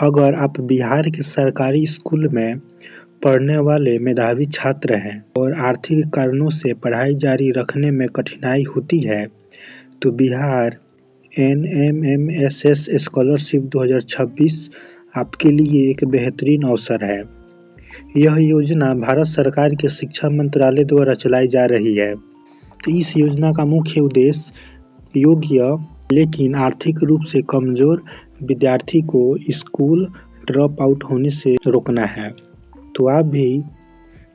अगर आप बिहार के सरकारी स्कूल में पढ़ने वाले मेधावी छात्र हैं और आर्थिक कारणों से पढ़ाई जारी रखने में कठिनाई होती है, तो बिहार एनएमएमएसएस स्कॉलरशिप 2026 आपके लिए एक बेहतरीन अवसर है। यह योजना भारत सरकार के शिक्षा मंत्रालय द्वारा चलाई जा रही है। इस योजना का मुख्य उद्देश्य योग्य लेकिन आर्थिक रूप से कमजोर विद्यार्थी को स्कूल ड्रॉप आउट होने से रोकना है। तो आप भी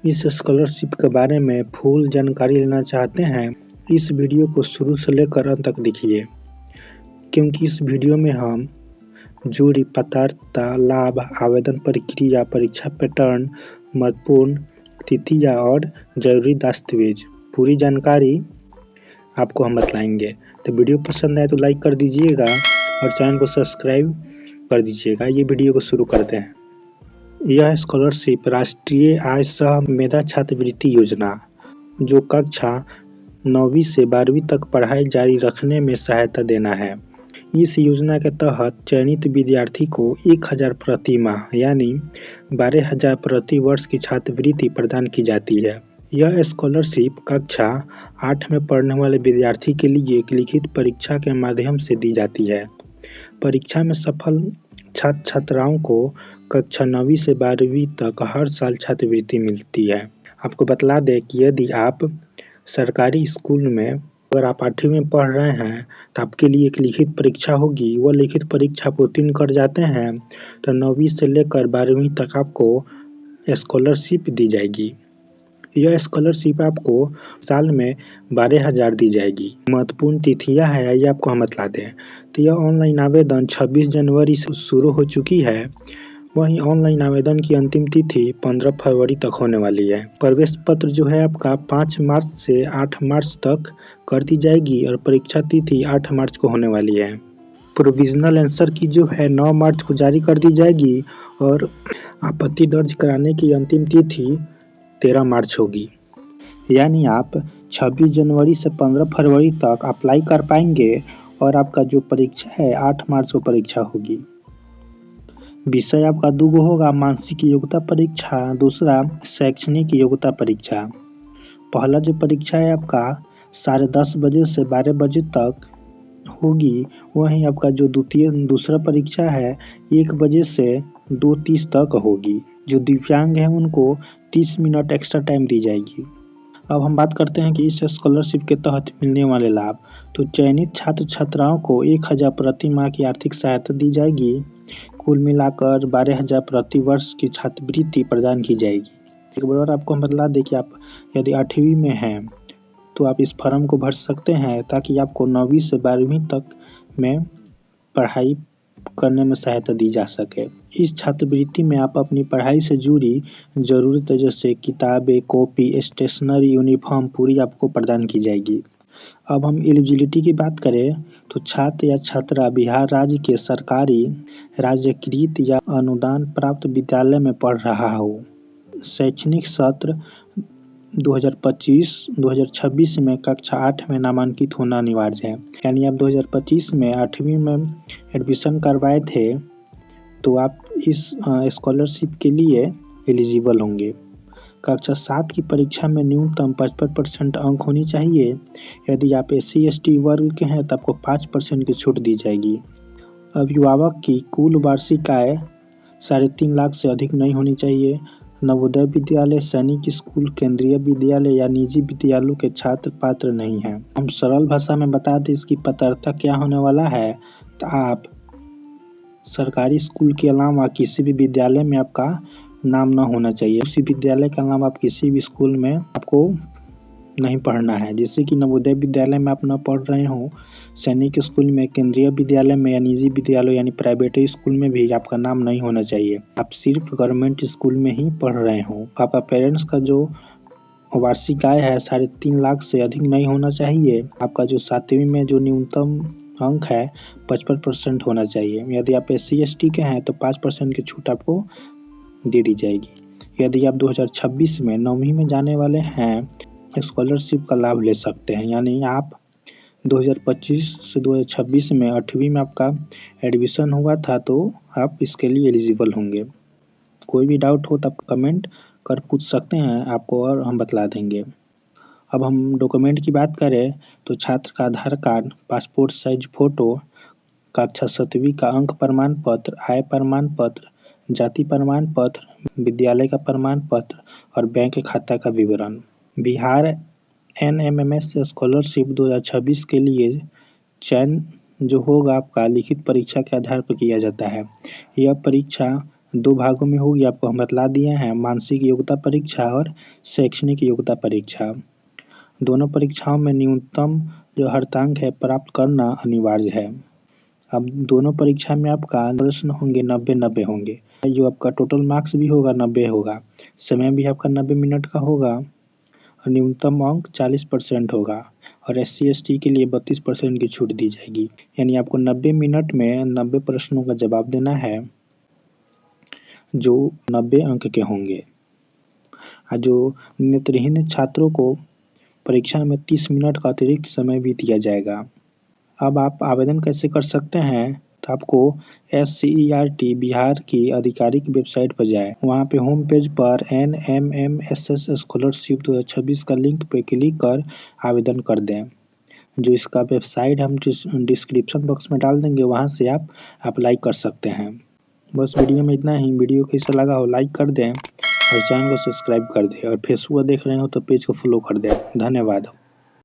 इस स्कॉलरशिप के बारे में फुल जानकारी लेना चाहते हैं, इस वीडियो को शुरू से लेकर अंत तक देखिए, क्योंकि इस वीडियो में हम जोड़ी पात्रता, लाभ, आवेदन प्रक्रिया, परीक्षा पैटर्न, महत्वपूर्ण तिथियां और जरूरी दस्तावेज पूरी जानकारी आपको हम बतलाएंगे। तो वीडियो पसंद आए तो लाइक कर दीजिएगा और चैनल को सब्सक्राइब कर दीजिएगा। ये वीडियो को शुरू करते हैं। यह स्कॉलरशिप राष्ट्रीय आय सह मेधा छात्रवृत्ति योजना, जो कक्षा 9वीं से 12वीं तक पढ़ाई जारी रखने में सहायता देना है। इस योजना के तहत चयनित विद्यार्थी को 1000 प्रति माह यानी 12,000 प्रति वर्ष की छात्रवृत्ति प्रदान की जाती है। यह स्कॉलरशिप कक्षा 8 में पढ़ने वाले विद्यार्थी के लिए एक लिखित परीक्षा के माध्यम से दी जाती है। परीक्षा में सफल छात्र छात्राओं को कक्षा 9वीं से 12वीं तक हर साल छात्रवृत्ति मिलती है। आपको बतला दें कि यदि आप सरकारी स्कूल में अगर आप 8वीं में पढ़ रहे हैं तो आपके लिए एक लिखित परीक्षा होगी। वह लिखित परीक्षा आप उत्तीर्ण कर जाते हैं तो 9वीं से लेकर 12वीं तक आपको स्कॉलरशिप दी जाएगी। यह स्कॉलरशिप आपको साल में 12,000 दी जाएगी। महत्वपूर्ण तिथियां है ये आपको हम बतला दें। तो यह ऑनलाइन आवेदन 26 जनवरी से शुरू हो चुकी है। वहीं ऑनलाइन आवेदन की अंतिम तिथि 15 फरवरी तक होने वाली है। प्रवेश पत्र जो है आपका 5 मार्च से 8 मार्च तक कर दी जाएगी और परीक्षा तिथि 8 मार्च को होने वाली है। प्रोविजनल आंसर की जो है 9 मार्च को जारी कर दी जाएगी और आपत्ति दर्ज कराने की अंतिम तिथि 13 मार्च होगी। यानी आप 26 जनवरी से 15 फरवरी तक अप्लाई कर पाएंगे और आपका जो परीक्षा है 8 मार्च को परीक्षा होगी। विषय आपका दूगो होगा, मानसिक योग्यता परीक्षा, दूसरा शैक्षणिक योग्यता परीक्षा। पहला जो परीक्षा है आपका 10:30 बजे से 12 बजे तक होगी। वहीं आपका जो दूसरा परीक्षा है 1 बजे से 2:30 तक होगी। जो दिव्यांग हैं उनको 30 मिनट एक्स्ट्रा टाइम दी जाएगी। अब हम बात करते हैं कि इस स्कॉलरशिप के तहत मिलने वाले लाभ। तो चयनित छात्र छात्राओं को 1000 प्रति माह की आर्थिक सहायता दी जाएगी। कुल मिलाकर 12,000 प्रति वर्ष की छात्रवृत्ति प्रदान की जाएगी। एक बार और आपको हम बतला दें कि आप यदि 8वीं में हैं तो आप इस फॉर्म को भर सकते हैं ताकि आपको 9वीं से 12वीं तक में पढ़ाई करने में सहायता दी जा सके। इस छात्रवृत्ति में आप अपनी पढ़ाई से जुड़ी जरूरतें जैसे किताबें, कॉपी, स्टेशनरी, यूनिफॉर्म पूरी आपको प्रदान की जाएगी। अब हम एलिजिबिलिटी की बात करें तो छात्र या छात्रा बिहार राज्य के सरकारी, राज्यकृत या अनुदान प्राप्त विद्यालय में पढ़ रहा हो, शैक्षणिक सत्र 2025-2026 में कक्षा 8 में नामांकित होना अनिवार्य है। यानी आप 2025 में 8वीं में एडमिशन करवाए थे तो आप इस स्कॉलरशिप के लिए एलिजिबल होंगे। कक्षा 7 की परीक्षा में न्यूनतम 55% अंक होनी चाहिए। यदि आप SC ST वर्ग के हैं तो आपको 5% की छूट दी जाएगी। अभिभावक की कुल वार्षिक आय 3.5 लाख से अधिक नहीं होनी चाहिए। नवोदय विद्यालय, सैनिक स्कूल, केंद्रीय विद्यालय या निजी विद्यालयों के छात्र पात्र नहीं हैं। हम सरल भाषा में बता दें इसकी पात्रता क्या होने वाला है। तो आप सरकारी स्कूल के अलावा किसी भी विद्यालय में आपका नाम ना होना चाहिए। उसी विद्यालय का नाम आप किसी भी स्कूल में आपको नहीं पढ़ना है। जैसे कि नवोदय विद्यालय में आप न पढ़ रहे हो, सैनिक स्कूल में, केंद्रीय विद्यालय में या निजी विद्यालय यानी प्राइवेट स्कूल में भी आपका नाम नहीं होना चाहिए। आप सिर्फ गवर्नमेंट स्कूल में ही पढ़ रहे हो। आपका पेरेंट्स का जो वार्षिक आय है 3.5 लाख से अधिक नहीं होना चाहिए। आपका जो 7वीं में जो न्यूनतम अंक है 55% होना चाहिए। यदि आप SC ST के हैं तो 5% की छूट आपको दे दी जाएगी। यदि आप 2026 में 9वीं में जाने वाले हैं, स्कॉलरशिप का लाभ ले सकते हैं। यानी आप 2025 से 2026 में 8वीं में आपका एडमिशन हुआ था तो आप इसके लिए एलिजिबल होंगे। कोई भी डाउट हो तो आप कमेंट कर पूछ सकते हैं, आपको और हम बतला देंगे। अब हम डॉक्यूमेंट की बात करें तो छात्र का आधार कार्ड, पासपोर्ट साइज फ़ोटो, कक्षा 7वीं का अंक प्रमाण पत्र, आय प्रमाण पत्र, जाति प्रमाण पत्र, विद्यालय का प्रमाण पत्र और बैंक खाता का विवरण। बिहार NMMS स्कॉलरशिप 2026 के लिए चयन जो होगा आपका लिखित परीक्षा के आधार पर किया जाता है। यह परीक्षा 2 भागों में होगी, आपको हम बतला दिए हैं, मानसिक योग्यता परीक्षा और शैक्षणिक योग्यता परीक्षा। दोनों परीक्षाओं में न्यूनतम जो अर्हतांक है प्राप्त करना अनिवार्य है। अब दोनों परीक्षा में आपका प्रश्न होंगे 90-90 होंगे, जो आपका टोटल मार्क्स भी होगा 90 होगा, समय भी आपका 90 मिनट का होगा और न्यूनतम अंक 40% होगा और SC ST के लिए 32% की छूट दी जाएगी। यानी आपको 90 मिनट में 90 प्रश्नों का जवाब देना है जो 90 अंक के होंगे। जो नेत्रहीन छात्रों को परीक्षा में 30 मिनट का अतिरिक्त समय भी दिया जाएगा। अब आप आवेदन कैसे कर सकते हैं, तो आपको SCERT बिहार की आधिकारिक वेबसाइट पर जाएं, वहां पे होम पेज पर NMMSS स्कॉलरशिप 2026 का लिंक पे क्लिक कर आवेदन कर दें। जो इसका वेबसाइट हम डिस्क्रिप्शन बॉक्स में डाल देंगे, वहां से आप अप्लाई कर सकते हैं। बस वीडियो में इतना ही। वीडियो कैसा लगा हो लाइक कर दें और चैनल को सब्सक्राइब कर दें और फेसबुक देख रहे हो तो पेज को फॉलो कर दें। धन्यवाद।